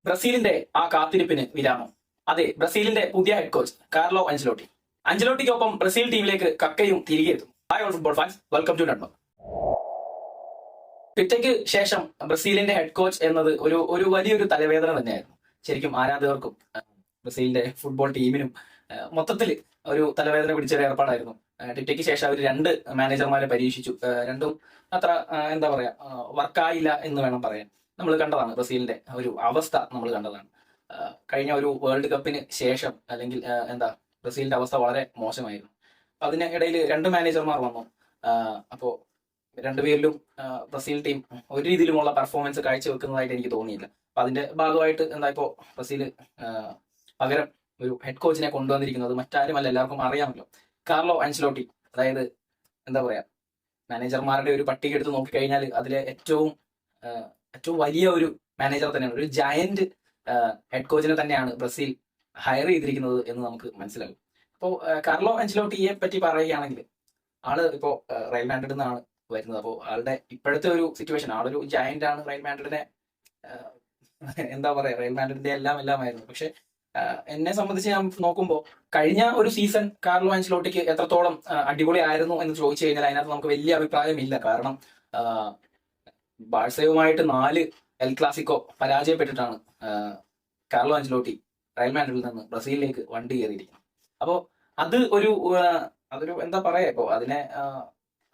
ബ്രസീലിന്റെ ആ കാത്തിരിപ്പിന് വിരാമം. അതെ, ബ്രസീലിന്റെ പുതിയ ഹെഡ് കോച്ച് കാർലോ അഞ്ചലോട്ടി. അഞ്ചലോട്ടിക്കൊപ്പം ബ്രസീൽ ടീമിലേക്ക് കക്കയും തിരികെ എത്തും. Hi all football fans, welcome to network. പിറ്റയ്ക്ക് ശേഷം ബ്രസീലിന്റെ ഹെഡ് കോച്ച് എന്നത് ഒരു വലിയൊരു തലവേദന തന്നെയായിരുന്നു. ശരിക്കും ആരാധകർക്കും ബ്രസീലിന്റെ ഫുട്ബോൾ ടീമിനും മൊത്തത്തിൽ ഒരു തലവേദന പിടിച്ചൊരു ഏർപ്പാടായിരുന്നു. ടിറ്റയ്ക്ക് ശേഷം അവർ രണ്ട് മാനേജർമാരെ പരീക്ഷിച്ചു. രണ്ടും അത്ര എന്താ പറയാ വർക്കായില്ല എന്ന് വേണം പറയാൻ. നമ്മൾ കണ്ടതാണ് ബ്രസീലിന്റെ ഒരു അവസ്ഥ, നമ്മൾ കണ്ടതാണ്. കഴിഞ്ഞ ഒരു വേൾഡ് കപ്പിന് ശേഷം അല്ലെങ്കിൽ ബ്രസീലിന്റെ അവസ്ഥ വളരെ മോശമായിരുന്നു. അപ്പൊ അതിന് ഇടയിൽ രണ്ട് മാനേജർമാർ വന്നു. അപ്പോ രണ്ടുപേരിലും ബ്രസീൽ ടീം ഒരു രീതിയിലുമുള്ള പെർഫോമൻസ് കാഴ്ചവെക്കുന്നതായിട്ട് എനിക്ക് തോന്നിയില്ല. അപ്പൊ അതിന്റെ ഭാഗമായിട്ട് ഇപ്പോ ബ്രസീൽ പകരം ഒരു ഹെഡ് കോച്ചിനെ കൊണ്ടുവന്നിരിക്കുന്നത് മറ്റാരുമല്ല, എല്ലാവർക്കും അറിയാമല്ലോ, കാർലോ അൻസലോട്ടി. അതായത് എന്താ പറയാ, മാനേജർമാരുടെ ഒരു പട്ടിക എടുത്ത് നോക്കിക്കഴിഞ്ഞാൽ അതിലെ ഏറ്റവും വലിയ ഒരു മാനേജർ തന്നെയാണ്, ഒരു ജയന്റ് ഹെഡ് കോച്ചിനെ തന്നെയാണ് ബ്രസീൽ ഹയർ ചെയ്തിരിക്കുന്നത് എന്ന് നമുക്ക് മനസ്സിലാകും. അപ്പോൾ കാർലോ അൻസലോട്ടിയെ പറ്റി പറയുകയാണെങ്കിൽ ആള് ഇപ്പോ റയൽ മാഡ്രിഡിൽ നിന്നാണ് വരുന്നത്. അപ്പോൾ ആളുടെ ഇപ്പോഴത്തെ ഒരു സിറ്റുവേഷൻ, ആളൊരു ജയന്റ് ആണ്. റയൽ മാഡ്രിഡിനെ എന്താ പറയാ, റയൽ മാഡ്രിഡിന്റെ എല്ലാമായിരുന്നു. പക്ഷെ എന്നെ സംബന്ധിച്ച് ഞാൻ നോക്കുമ്പോൾ കഴിഞ്ഞ ഒരു സീസൺ കാർലോ അൻസലോട്ടിക്ക് എത്രത്തോളം അടിപൊളിയായിരുന്നു എന്ന് ചോദിച്ചു കഴിഞ്ഞാൽ അതിനകത്ത് നമുക്ക് വലിയ അഭിപ്രായമില്ല. കാരണം ബാഴ്സയുമായിട്ട് 4 El Clasico പരാജയപ്പെട്ടിട്ടാണ് Carlo Ancelotti Real മാഡ്രിഡിൽ നിന്ന് ബ്രസീലിലേക്ക് വണ്ടി കയറിയിരിക്കുന്നത്. അപ്പോൾ അത് അതൊരു എന്താ പറയാ, ഇപ്പോ അതിനെ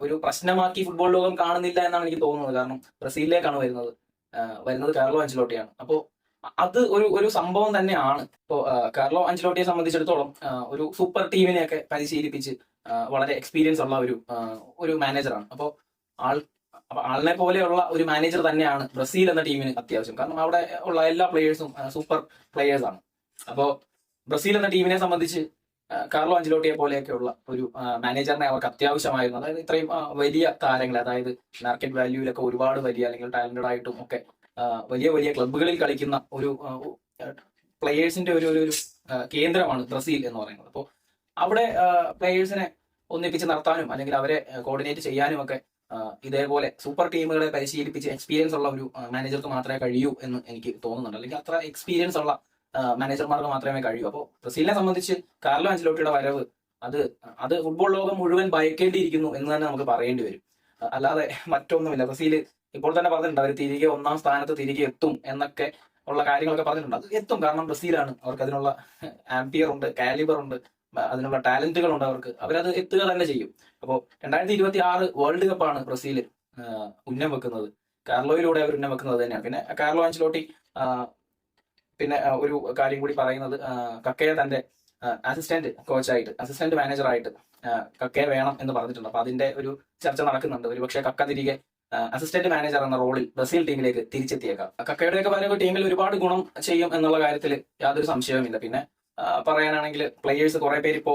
ഒരു പ്രശ്നമാക്കി ഫുട്ബോൾ ലോകം കാണുന്നില്ല എന്നാണ് എനിക്ക് തോന്നുന്നത്. കാരണം ബ്രസീലിലേക്കാണ് വരുന്നത് കാർലോ അൻസലോട്ടിയാണ്. അപ്പോൾ അത് ഒരു സംഭവം തന്നെയാണ്. ഇപ്പോൾ കാർലോ അൻസലോട്ടിയെ സംബന്ധിച്ചിടത്തോളം ഒരു സൂപ്പർ ടീമിനെയൊക്കെ പരിശീലിപ്പിച്ച് വളരെ എക്സ്പീരിയൻസ് ഉള്ള ഒരു മാനേജറാണ്. അപ്പോൾ ആളിനെ പോലെയുള്ള ഒരു മാനേജർ തന്നെയാണ് ബ്രസീൽ എന്ന ടീമിന് അത്യാവശ്യം. കാരണം അവിടെ ഉള്ള എല്ലാ പ്ലേയേഴ്സും സൂപ്പർ പ്ലേയേഴ്സ് ആണ്. അപ്പോൾ ബ്രസീൽ എന്ന ടീമിനെ സംബന്ധിച്ച് കാർലോ അൻസലോട്ടിയെ പോലെയൊക്കെയുള്ള ഒരു മാനേജറിനെ അവർക്ക് അത്യാവശ്യമായിരുന്നു. അതായത് ഇത്രയും വലിയ താരങ്ങൾ, അതായത് മാർക്കറ്റ് വാല്യൂവിലൊക്കെ ഒരുപാട് വലിയ അല്ലെങ്കിൽ ടാലന്റഡ് ആയിട്ടും ഒക്കെ വലിയ ക്ലബ്ബുകളിൽ കളിക്കുന്ന ഒരു പ്ലേയേഴ്സിന്റെ ഒരു കേന്ദ്രമാണ് ബ്രസീൽ എന്ന് പറയുന്നത്. അപ്പോൾ അവിടെ പ്ലേയേഴ്സിനെ ഒന്നിപ്പിച്ച് നടത്താനും അല്ലെങ്കിൽ അവരെ കോർഡിനേറ്റ് ചെയ്യാനും ഒക്കെ ഇതേപോലെ സൂപ്പർ ടീമുകളെ പരിശീലിപ്പിച്ച് എക്സ്പീരിയൻസ് ഉള്ള ഒരു മാനേജർക്ക് മാത്രമേ കഴിയൂ എന്ന് എനിക്ക് തോന്നുന്നുണ്ട്. അല്ലെങ്കിൽ അത്ര എക്സ്പീരിയൻസ് ഉള്ള മാനേജർമാർക്ക് മാത്രമേ കഴിയൂ. അപ്പോൾ ബ്രസീലിനെ സംബന്ധിച്ച് കാർലോ അൻസലോട്ടിയുടെ വരവ് അത് ഫുട്ബോൾ ലോകം മുഴുവൻ ഭയക്കേണ്ടിയിരിക്കുന്നു എന്ന് തന്നെ നമുക്ക് പറയേണ്ടി വരും. അല്ലാതെ മറ്റൊന്നുമില്ല. ബ്രസീൽ ഇപ്പോൾ തന്നെ പറഞ്ഞിട്ടുണ്ട് അവർ തിരികെ 1ാം സ്ഥാനത്ത് തിരികെ എത്തും എന്നൊക്കെ ഉള്ള കാര്യങ്ങളൊക്കെ പറഞ്ഞിട്ടുണ്ട്. അത് എത്തും, കാരണം ബ്രസീലാണ്. അവർക്ക് അതിനുള്ള ആംപിയർ ഉണ്ട്, കാലിബർ ഉണ്ട്, അതിനുള്ള ടാലന്റുകൾ ഉണ്ട്. അവരത് എത്തുക തന്നെ ചെയ്യും. അപ്പോൾ 2026 വേൾഡ് കപ്പാണ് ബ്രസീൽ ഉന്നം വെക്കുന്നത്. കാർലോയിലൂടെ അവർ ഉന്നം വെക്കുന്നത് തന്നെയാണ്. പിന്നെ കാർലോ അൻസലോട്ടി പിന്നെ ഒരു കാര്യം കൂടി പറയുന്നത്, കക്കയെ തന്റെ അസിസ്റ്റന്റ് മാനേജറായിട്ട് കക്കയെ വേണം എന്ന് പറഞ്ഞിട്ടുണ്ട്. അപ്പൊ അതിന്റെ ഒരു ചർച്ച നടക്കുന്നുണ്ട്. ഒരുപക്ഷെ കക്ക തിരികെ അസിസ്റ്റന്റ് മാനേജർ എന്ന റോളിൽ ബ്രസീൽ ടീമിലേക്ക് തിരിച്ചെത്തിയേക്കാം. കക്കയുടെയൊക്കെ വരവ് ടീമിൽ ഒരുപാട് ഗുണം ചെയ്യും എന്നുള്ള കാര്യത്തിൽ യാതൊരു സംശയവുമില്ല. പിന്നെ പറയാനാണെങ്കിൽ പ്ലേയേഴ്സ് കുറെ പേര് ഇപ്പോ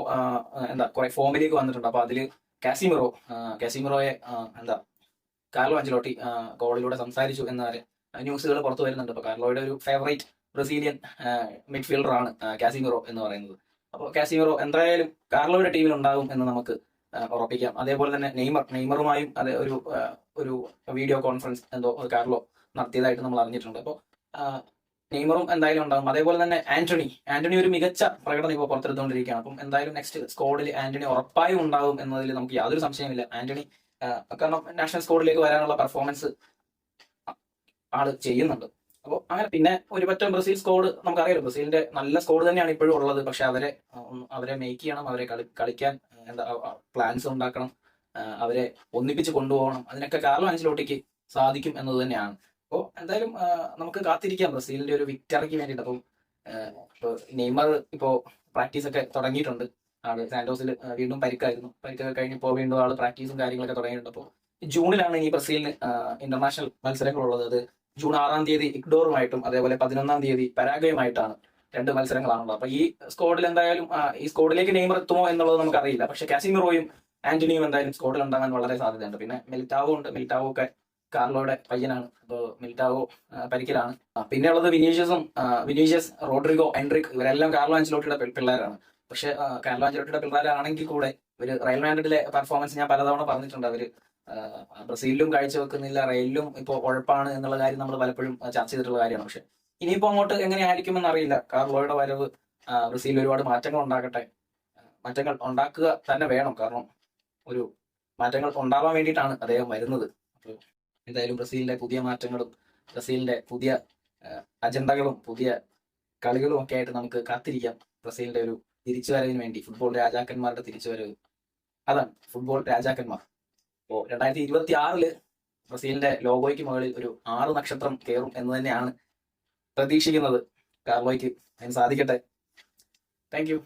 കുറെ ഫോമിലേക്ക് വന്നിട്ടുണ്ട്. അപ്പൊ അതില് കാസിമിറോയെ കാർലോ അൻസലോട്ടി കോളിലൂടെ സംസാരിച്ചു എന്ന ന്യൂസുകൾ പുറത്തു വരുന്നുണ്ട്. അപ്പൊ കാർലോയുടെ ഒരു ഫേവറേറ്റ് ബ്രസീലിയൻ മിഡ്ഫീൽഡർ ആണ് കാസിമിറോ എന്ന് പറയുന്നത്. അപ്പോൾ കാസിമിറോ എന്തായാലും കാർലോയുടെ ടീമിൽ ഉണ്ടാകും എന്ന് നമുക്ക് ഉറപ്പിക്കാം. അതേപോലെ തന്നെ നെയ്മറുമായും അതെ ഒരു വീഡിയോ കോൺഫറൻസ് കാർലോ നടത്തിയതായിട്ട് നമ്മൾ അറിഞ്ഞിട്ടുണ്ട്. അപ്പോൾ നെയ്മറും എന്തായാലും ഉണ്ടാകും. അതേപോലെ തന്നെ ആന്റണി ഒരു മികച്ച പ്രകടനം ഇപ്പോൾ പുറത്തെടുത്തുകൊണ്ടിരിക്കുകയാണ്. അപ്പം എന്തായാലും നെക്സ്റ്റ് സ്ക്വാഡിൽ ആന്റണി ഉറപ്പായും ഉണ്ടാകും എന്നതിൽ നമുക്ക് യാതൊരു സംശയമില്ല. ആന്റണി കാരണം നാഷണൽ സ്ക്വാഡിലേക്ക് വരാനുള്ള പെർഫോമൻസ് ആള് ചെയ്യുന്നുണ്ട്. അപ്പോൾ അങ്ങനെ പിന്നെ ഒരു പറ്റം ബ്രസീൽ സ്ക്വാഡ് നമുക്കറിയാലോ, ബ്രസീലിന്റെ നല്ല സ്ക്വാഡ് തന്നെയാണ് ഇപ്പോഴും ഉള്ളത്. പക്ഷെ അവരെ മേക്ക് ചെയ്യണം, അവരെ കളിക്കാൻ പ്ലാൻസ് ഉണ്ടാക്കണം, അവരെ ഒന്നിപ്പിച്ച് കൊണ്ടുപോകണം. അതിനൊക്കെ കാർലോ അൻസലോട്ടിക്ക് സാധിക്കും എന്നത് തന്നെയാണ്. അപ്പോൾ എന്തായാലും നമുക്ക് കാത്തിരിക്കാം ബ്രസീലിന്റെ ഒരു വിക്ടറിക്ക് വേണ്ടിയിട്ട്. അപ്പം നെയ്മർ ഇപ്പോ പ്രാക്ടീസ് ഒക്കെ തുടങ്ങിയിട്ടുണ്ട്. ആള് സാന്റോസിൽ വീണ്ടും പരിക്കൊക്കെ കഴിഞ്ഞപ്പോൾ വീണ്ടും ആള് പ്രാക്ടീസും കാര്യങ്ങളൊക്കെ തുടങ്ങിയിട്ടുണ്ട്. അപ്പോൾ ജൂണിലാണ് ഈ ബ്രസീലിന് ഇന്റർനാഷണൽ മത്സരങ്ങളുള്ളത്. അത് ജൂൺ 6-ാം തീയതി ഇക്വഡോറുമായിട്ടും അതേപോലെ 11-ാം തീയതി പരാഗ്വയുമായിട്ടാണ് 2 മത്സരങ്ങളാണുള്ളത്. അപ്പൊ ഈ സ്ക്വാഡിൽ എന്തായാലും ഈ സ്ക്വാഡിലേക്ക് നെയ്മർ എത്തുമോ എന്നുള്ളത് നമുക്കറിയില്ല. പക്ഷെ കാസിമിറോയും ആന്റണിയും എന്തായാലും സ്ക്വാഡിൽ ഉണ്ടാകാൻ വളരെ സാധ്യതയുണ്ട്. പിന്നെ മിലിറ്റാവോ ഒക്കെ കാർലോയുടെ പയ്യനാണ്. അപ്പോൾ മിലിറ്റാവോ പരിക്കിലാണ്. പിന്നെ ഉള്ളത് വിനീഷ്യസ്, റോഡ്രിഗോ, എൻട്രിക്, ഇവരെല്ലാം കാർലോ അൻസലോട്ടിയുടെ പിള്ളേരാണ്. പക്ഷെ കാർലോ അൻസലോട്ടിയുടെ പിള്ളേരാണെങ്കിൽ കൂടെ ഒരു റയൽ മാഡ്രിഡിലെ പെർഫോമൻസ് ഞാൻ പലതവണ പറഞ്ഞിട്ടുണ്ട്. അവര് ബ്രസീലിലും കാഴ്ചവെക്കുന്നില്ല, റയലിലും ഇപ്പോൾ ഉഴപ്പാണ് എന്നുള്ള കാര്യം നമ്മൾ പലപ്പോഴും ചർച്ച ചെയ്തിട്ടുള്ള കാര്യമാണ്. പക്ഷെ ഇനിയിപ്പോ അങ്ങോട്ട് എങ്ങനെയായിരിക്കുമെന്ന് അറിയില്ല. കാർലോയുടെ വരവ് ബ്രസീലിൽ ഒരുപാട് മാറ്റങ്ങൾ ഉണ്ടാക്കട്ടെ. മാറ്റങ്ങൾ ഉണ്ടാക്കുക തന്നെ വേണം. കാരണം ഒരു മാറ്റങ്ങൾ ഉണ്ടാവാൻ വേണ്ടിയിട്ടാണ് അദ്ദേഹം വരുന്നത്. അപ്പോൾ എന്തായാലും ബ്രസീലിന്റെ പുതിയ മാറ്റങ്ങളും ബ്രസീലിന്റെ പുതിയ അജണ്ടകളും പുതിയ കളികളും ഒക്കെ ആയിട്ട് നമുക്ക് കാത്തിരിക്കാം. ബ്രസീലിന്റെ ഒരു തിരിച്ചുവരവിന് വേണ്ടി, ഫുട്ബോൾ രാജാക്കന്മാരുടെ തിരിച്ചുവരവ്. അതാണ് ഫുട്ബോൾ രാജാക്കന്മാർ. ഇപ്പോ 2026 ബ്രസീലിന്റെ ലോഗോയ്ക്ക് മുകളിൽ ഒരു 6 നക്ഷത്രം കയറും എന്ന് തന്നെയാണ് പ്രതീക്ഷിക്കുന്നത്. കാർലോയ്ക്ക് അതിന് സാധിക്കട്ടെ. Thank you.